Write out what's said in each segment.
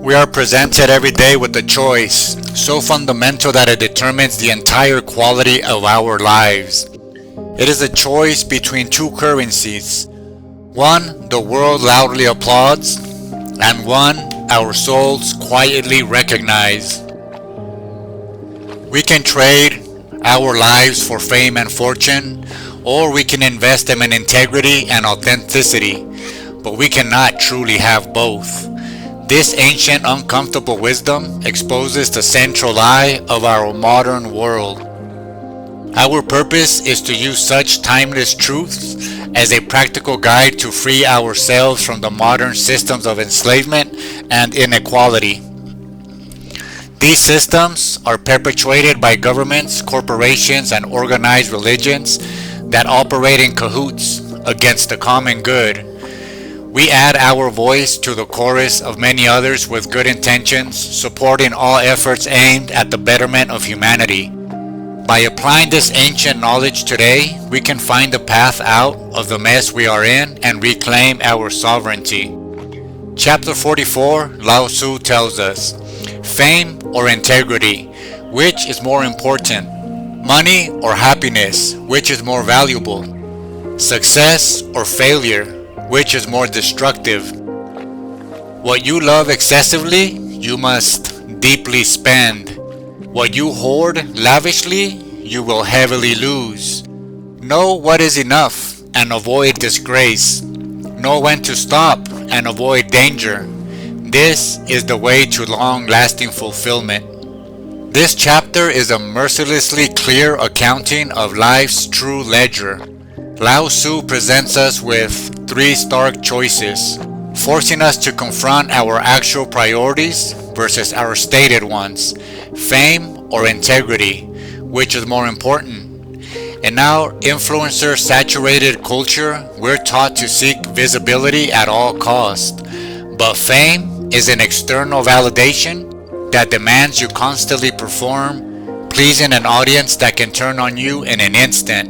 We are presented every day with a choice, so fundamental that it determines the entire quality of our lives. It is a choice between two currencies. One, the world loudly applauds, and one, our souls quietly recognize. We can trade our lives for fame and fortune, or we can invest them in integrity and authenticity, but we cannot truly have both. This ancient uncomfortable wisdom exposes the central lie of our modern world. Our purpose is to use such timeless truths as a practical guide to free ourselves from the modern systems of enslavement and inequality. These systems are perpetuated by governments, corporations, and organized religions that operate in cahoots against the common good. We add our voice to the chorus of many others with good intentions, supporting all efforts aimed at the betterment of humanity. By applying this ancient knowledge today, we can find the path out of the mess we are in and reclaim our sovereignty. Chapter 44, Lao Tzu tells us, fame or integrity, which is more important? Money or happiness, which is more valuable? Success or failure, which is more destructive? What you love excessively, you must deeply spend. What you hoard lavishly, you will heavily lose. Know what is enough and avoid disgrace. Know when to stop and avoid danger. This is the way to long-lasting fulfillment. This chapter is a mercilessly clear accounting of life's true ledger. Lao Tzu presents us with three stark choices, forcing us to confront our actual priorities versus our stated ones, fame or integrity, which is more important. In our influencer-saturated culture, we're taught to seek visibility at all costs, but fame is an external validation that demands you constantly perform, pleasing an audience that can turn on you in an instant.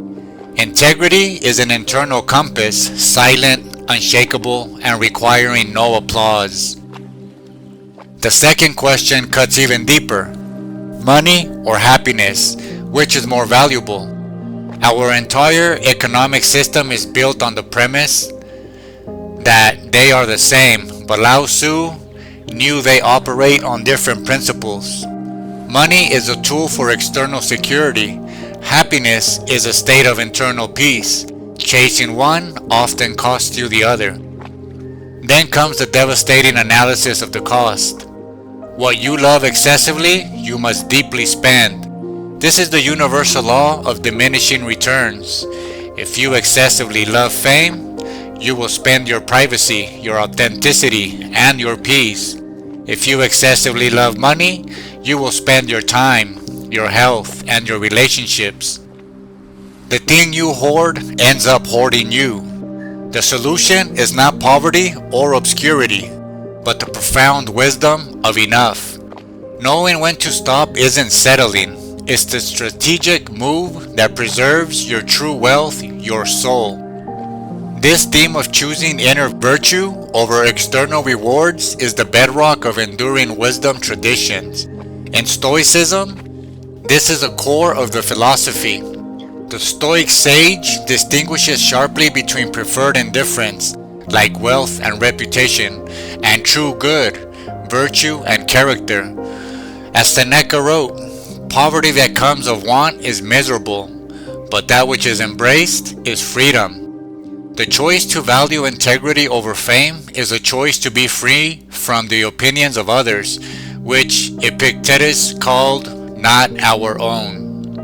Integrity is an internal compass, silent, unshakable, and requiring no applause. The second question cuts even deeper. Money or happiness, which is more valuable? Our entire economic system is built on the premise that they are the same, but Lao Tzu knew they operate on different principles. Money is a tool for external security. Happiness is a state of internal peace. Chasing one often costs you the other. Then comes the devastating analysis of the cost. What you love excessively, you must deeply spend. This is the universal law of diminishing returns. If you excessively love fame, you will spend your privacy, your authenticity, and your peace. If you excessively love money, you will spend your time, your health, and your relationships. The thing you hoard ends up hoarding you. The solution is not poverty or obscurity, but the profound wisdom of enough. Knowing when to stop isn't settling. It's the strategic move that preserves your true wealth, your soul. This theme of choosing inner virtue over external rewards is the bedrock of enduring wisdom traditions. In Stoicism, this is a core of the philosophy. The Stoic sage distinguishes sharply between preferred indifference, like wealth and reputation, and true good, virtue and character. As Seneca wrote, poverty that comes of want is miserable, but that which is embraced is freedom. The choice to value integrity over fame is a choice to be free from the opinions of others, which Epictetus called not our own.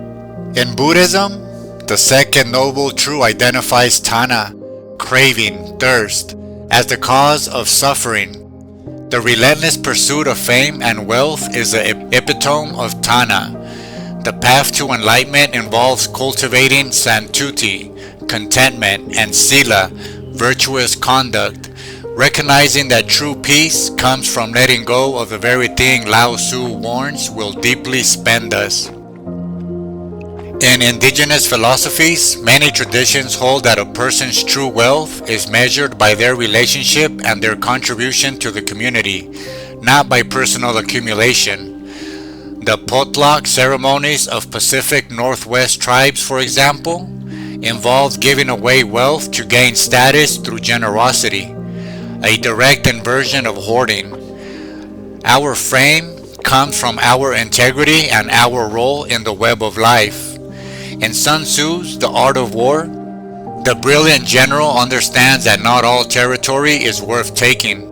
In Buddhism, the second noble truth identifies tanha, craving, thirst, as the cause of suffering. The relentless pursuit of fame and wealth is the epitome of tanha. The path to enlightenment involves cultivating santuti, contentment, and sila, virtuous conduct, recognizing that true peace comes from letting go of the very thing Lao Tzu warns will deeply spend us. In indigenous philosophies, many traditions hold that a person's true wealth is measured by their relationship and their contribution to the community, not by personal accumulation. The potluck ceremonies of Pacific Northwest tribes, for example, involved giving away wealth to gain status through generosity, a direct inversion of hoarding. Our fame comes from our integrity and our role in the web of life. In Sun Tzu's The Art of War, the brilliant general understands that not all territory is worth taking.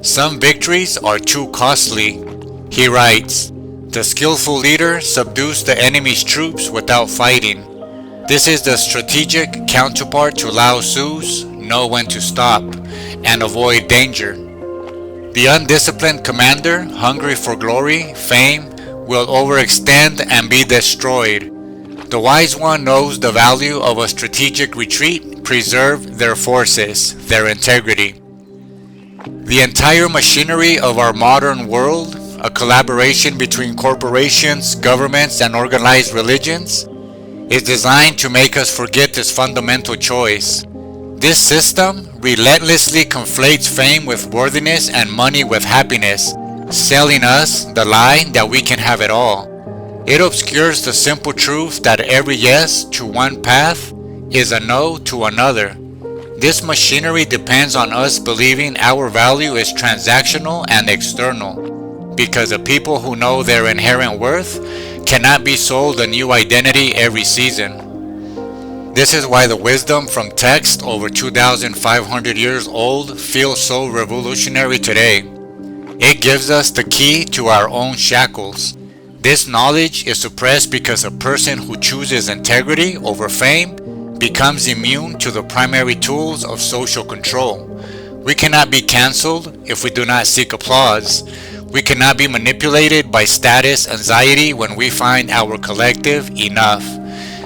Some victories are too costly. He writes, "The skillful leader subdues the enemy's troops without fighting." This is the strategic counterpart to Lao Tzu's "know when to stop" and avoid danger. The undisciplined commander, hungry for glory, fame, will overextend and be destroyed. The wise one knows the value of a strategic retreat, preserve their forces, their integrity. The entire machinery of our modern world, a collaboration between corporations, governments, and organized religions, is designed to make us forget this fundamental choice. This system relentlessly conflates fame with worthiness and money with happiness, selling us the lie that we can have it all. It obscures the simple truth that every yes to one path is a no to another. This machinery depends on us believing our value is transactional and external, because the people who know their inherent worth cannot be sold a new identity every season. This is why the wisdom from text over 2,500 years old feels so revolutionary today. It gives us the key to our own shackles. This knowledge is suppressed because a person who chooses integrity over fame becomes immune to the primary tools of social control. We cannot be canceled if we do not seek applause. We cannot be manipulated by status anxiety when we find our collective enough.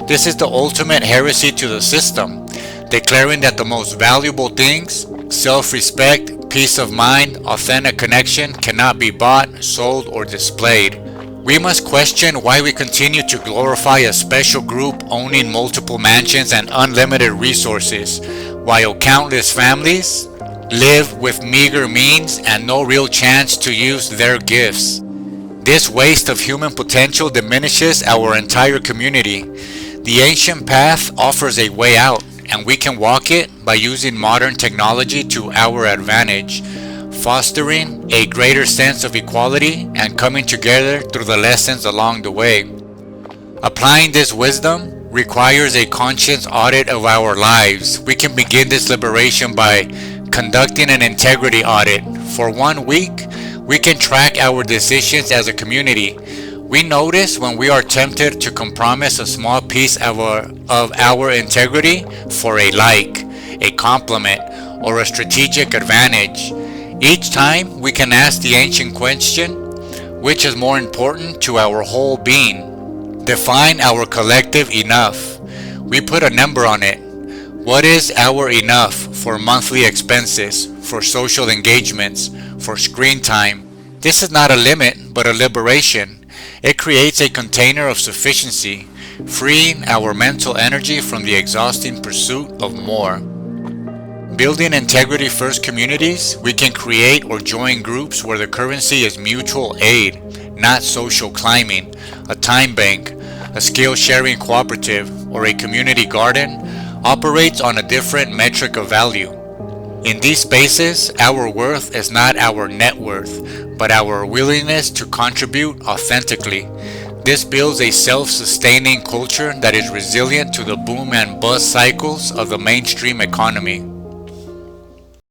This is the ultimate heresy to the system, declaring that the most valuable things, self-respect, peace of mind, authentic connection, cannot be bought, sold, or displayed. We must question why we continue to glorify a special group owning multiple mansions and unlimited resources, while countless families live with meager means and no real chance to use their gifts. This waste of human potential diminishes our entire community. The ancient path offers a way out, and we can walk it by using modern technology to our advantage, fostering a greater sense of equality and coming together through the lessons along the way. Applying this wisdom requires a conscious audit of our lives. We can begin this liberation by conducting an integrity audit. For 1 week, we can track our decisions as a community. We notice when we are tempted to compromise a small piece of our integrity for a like, a compliment, or a strategic advantage. Each time, we can ask the ancient question, which is more important to our whole being? Define our collective enough. We put a number on it. What is our enough for monthly expenses, for social engagements, for screen time? This is not a limit, but a liberation. It creates a container of sufficiency, freeing our mental energy from the exhausting pursuit of more. Building integrity-first communities, we can create or join groups where the currency is mutual aid, not social climbing. A time bank, a skill-sharing cooperative, or a community garden operates on a different metric of value. In these spaces, our worth is not our net worth, but our willingness to contribute authentically. This builds a self-sustaining culture that is resilient to the boom and bust cycles of the mainstream economy.